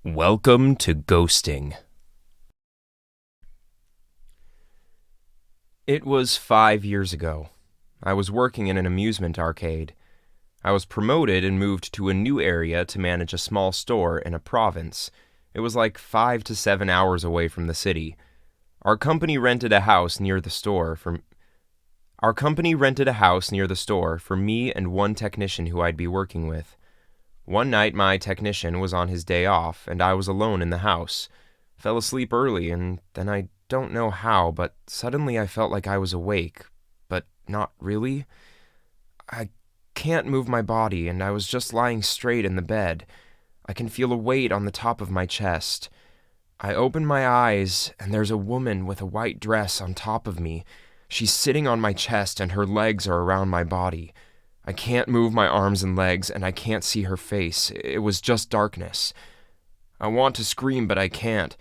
Welcome to ghosting. It was 5 years ago. I was working in an amusement arcade. I was promoted and moved to a new area to manage a small store in a province. It was like 5 to 7 hours away from the city. Our company rented a house near the store for me and one technician who I'd be working with. One night my technician was on his day off and I was alone in the house. Fell asleep early and then I don't know how, but suddenly I felt like I was awake, but not really. I can't move my body and I was just lying straight in the bed. I can feel a weight on the top of my chest. I open my eyes and there's a woman with a white dress on top of me. She's sitting on my chest and her legs are around my body. I can't move my arms and legs, and I can't see her face. It was just darkness. I want to scream, but I can't.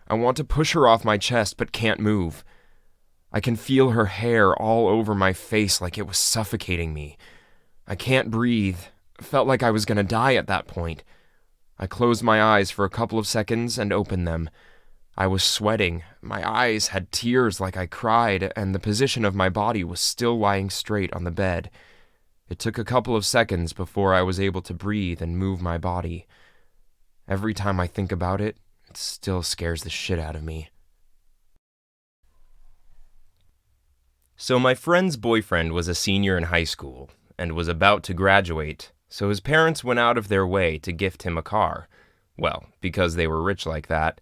I want to push her off my chest, but can't move. I can feel her hair all over my face like it was suffocating me. I can't breathe. Felt like I was going to die at that point. I closed my eyes for a couple of seconds and opened them. I was sweating. My eyes had tears like I cried, and the position of my body was still lying straight on the bed. It took a couple of seconds before I was able to breathe and move my body. Every time I think about it, it still scares the shit out of me. So my friend's boyfriend was a senior in high school and was about to graduate, so his parents went out of their way to gift him a car. Well, because they were rich like that.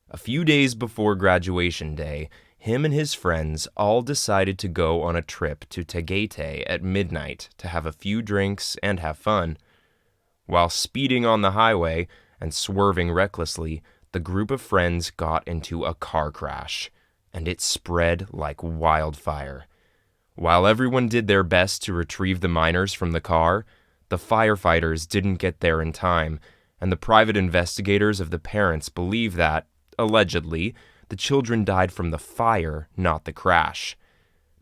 A few days before graduation day, him and his friends all decided to go on a trip to Tagaytay at midnight to have a few drinks and have fun. While speeding on the highway and swerving recklessly, the group of friends got into a car crash, and it spread like wildfire. While everyone did their best to retrieve the minors from the car, the firefighters didn't get there in time, and the private investigators of the parents believe that, allegedly, the children died from the fire, not the crash.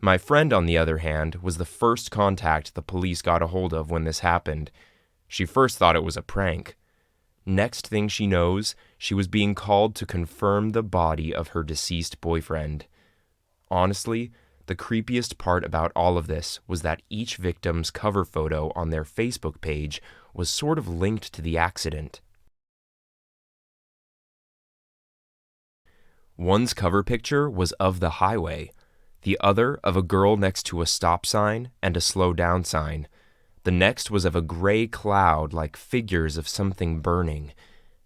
My friend, on the other hand, was the first contact the police got a hold of when this happened. She first thought it was a prank. Next thing she knows, she was being called to confirm the body of her deceased boyfriend. Honestly, the creepiest part about all of this was that each victim's cover photo on their Facebook page was sort of linked to the accident. One's cover picture was of the highway, the other of a girl next to a stop sign and a slow down sign. The next was of a gray cloud like figures of something burning,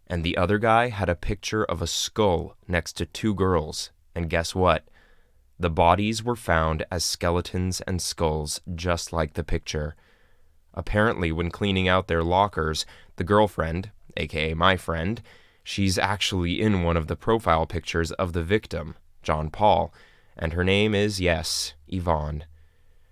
and the other guy had a picture of a skull next to two girls, and guess what? The bodies were found as skeletons and skulls just like the picture. Apparently, when cleaning out their lockers, the girlfriend, aka my friend, she's actually in one of the profile pictures of the victim, John Paul, and her name is, yes, Yvonne.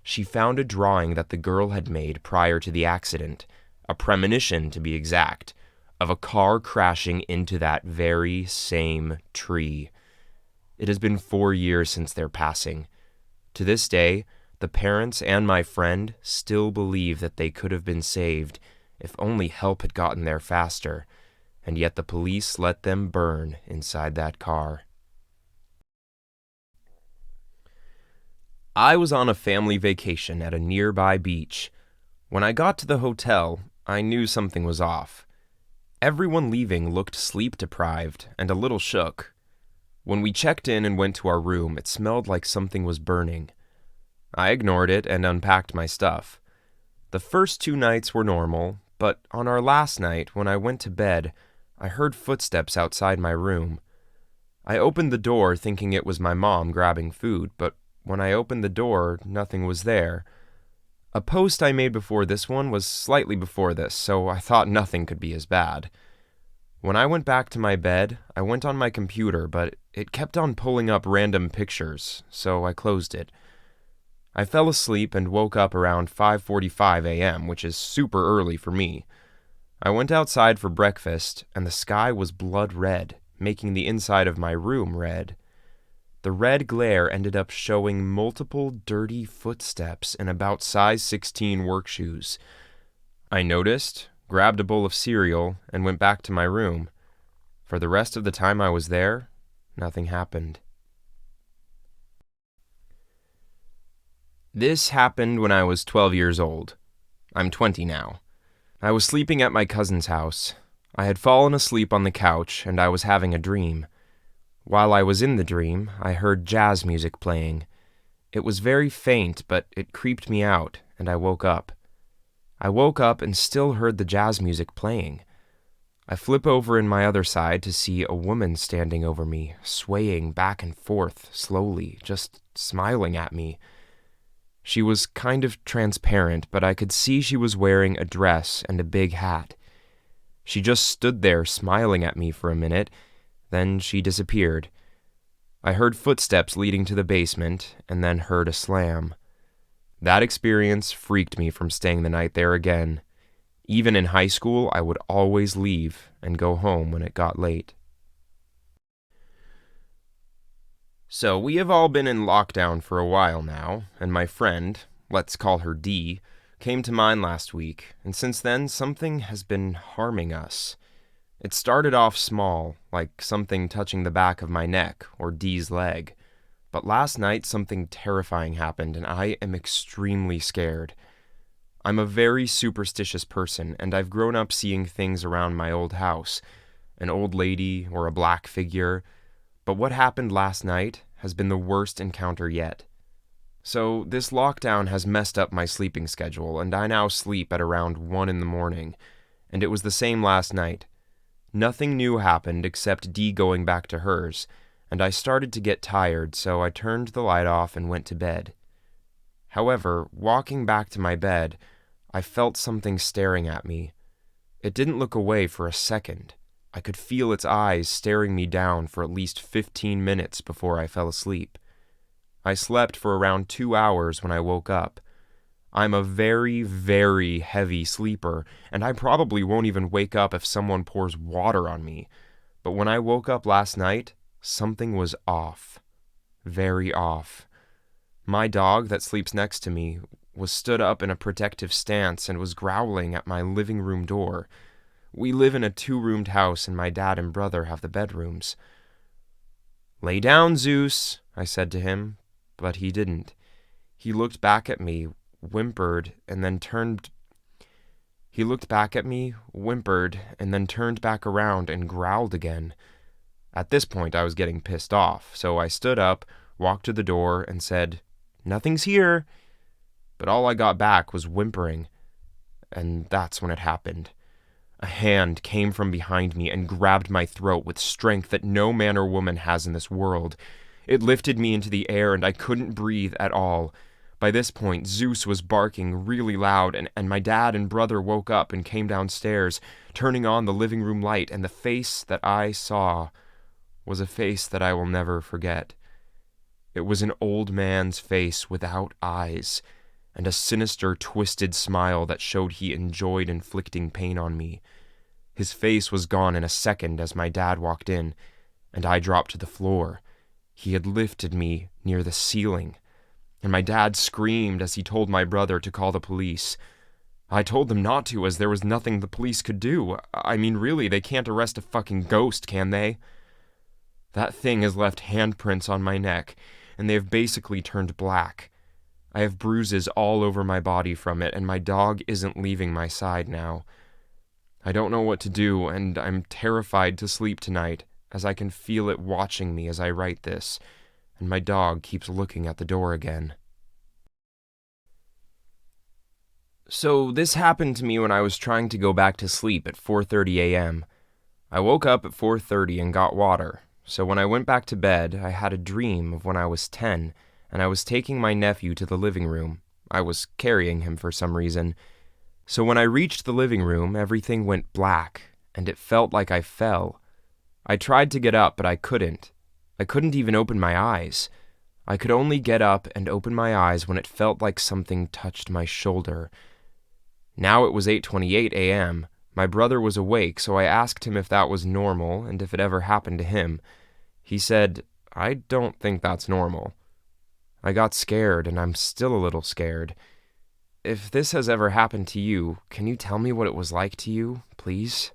She found a drawing that the girl had made prior to the accident, a premonition to be exact, of a car crashing into that very same tree. It has been 4 years since their passing. To this day, the parents and my friend still believe that they could have been saved if only help had gotten there faster. And yet the police let them burn inside that car. I was on a family vacation at a nearby beach. When I got to the hotel, I knew something was off. Everyone leaving looked sleep-deprived and a little shook. When we checked in and went to our room, it smelled like something was burning. I ignored it and unpacked my stuff. The first 2 nights were normal, but on our last night, when I went to bed, I heard footsteps outside my room. I opened the door thinking it was my mom grabbing food, but when I opened the door, nothing was there. A post I made before this one was slightly before this, so I thought nothing could be as bad. When I went back to my bed, I went on my computer, but it kept on pulling up random pictures, so I closed it. I fell asleep and woke up around 5:45 a.m., which is super early for me. I went outside for breakfast, and the sky was blood red, making the inside of my room red. The red glare ended up showing multiple dirty footsteps in about size 16 work shoes. I noticed, grabbed a bowl of cereal, and went back to my room. For the rest of the time I was there, nothing happened. This happened when I was 12 years old. I'm 20 now. I was sleeping at my cousin's house. I had fallen asleep on the couch, and I was having a dream. While I was in the dream, I heard jazz music playing. It was very faint, but it creeped me out, and I woke up. I woke up and still heard the jazz music playing. I flip over in my other side to see a woman standing over me, swaying back and forth slowly, just smiling at me. She was kind of transparent, but I could see she was wearing a dress and a big hat. She just stood there smiling at me for a minute, then she disappeared. I heard footsteps leading to the basement, and then heard a slam. That experience freaked me from staying the night there again. Even in high school, I would always leave and go home when it got late. So we have all been in lockdown for a while now, and my friend, let's call her D, came to mind last week, and since then something has been harming us. It started off small, like something touching the back of my neck or D's leg, but last night something terrifying happened and I am extremely scared. I'm a very superstitious person, and I've grown up seeing things around my old house, an old lady or a black figure, but what happened last night has been the worst encounter yet. So this lockdown has messed up my sleeping schedule, and I now sleep at around 1 in the morning, and it was the same last night. Nothing new happened except Dee going back to hers, and I started to get tired, so I turned the light off and went to bed. However, walking back to my bed, I felt something staring at me. It didn't look away for a second. I could feel its eyes staring me down for at least 15 minutes before I fell asleep. I slept for around 2 hours when I woke up. I'm a very, very heavy sleeper, and I probably won't even wake up if someone pours water on me. But when I woke up last night, something was off. Very off. My dog that sleeps next to me was stood up in a protective stance and was growling at my living room door. We live in a 2-roomed house, and my dad and brother have the bedrooms. "Lay down, Zeus," I said to him, but he didn't. He looked back at me, whimpered, and then turned back around and growled again. At this point, I was getting pissed off, so I stood up, walked to the door, and said, "Nothing's here." But all I got back was whimpering, and that's when it happened. A hand came from behind me and grabbed my throat with strength that no man or woman has in this world. It lifted me into the air, and I couldn't breathe at all. By this point, Zeus was barking really loud, and my dad and brother woke up and came downstairs, turning on the living room light, and the face that I saw was a face that I will never forget. It was an old man's face without eyes, and a sinister, twisted smile that showed he enjoyed inflicting pain on me. His face was gone in a second as my dad walked in, and I dropped to the floor. He had lifted me near the ceiling, and my dad screamed as he told my brother to call the police. I told them not to, as there was nothing the police could do. I mean, really, they can't arrest a fucking ghost, can they? That thing has left handprints on my neck, and they have basically turned black. I have bruises all over my body from it, and my dog isn't leaving my side now. I don't know what to do, and I'm terrified to sleep tonight, as I can feel it watching me as I write this, and my dog keeps looking at the door again. So this happened to me when I was trying to go back to sleep at 4:30 a.m. I woke up at 4:30 and got water, so when I went back to bed, I had a dream of when I was 10, and I was taking my nephew to the living room. I was carrying him for some reason. So when I reached the living room, everything went black, and it felt like I fell. I tried to get up, but I couldn't. I couldn't even open my eyes. I could only get up and open my eyes when it felt like something touched my shoulder. Now it was 8:28 a.m. My brother was awake, so I asked him if that was normal and if it ever happened to him. He said, "I don't think that's normal." I got scared, and I'm still a little scared. If this has ever happened to you, can you tell me what it was like to you, please?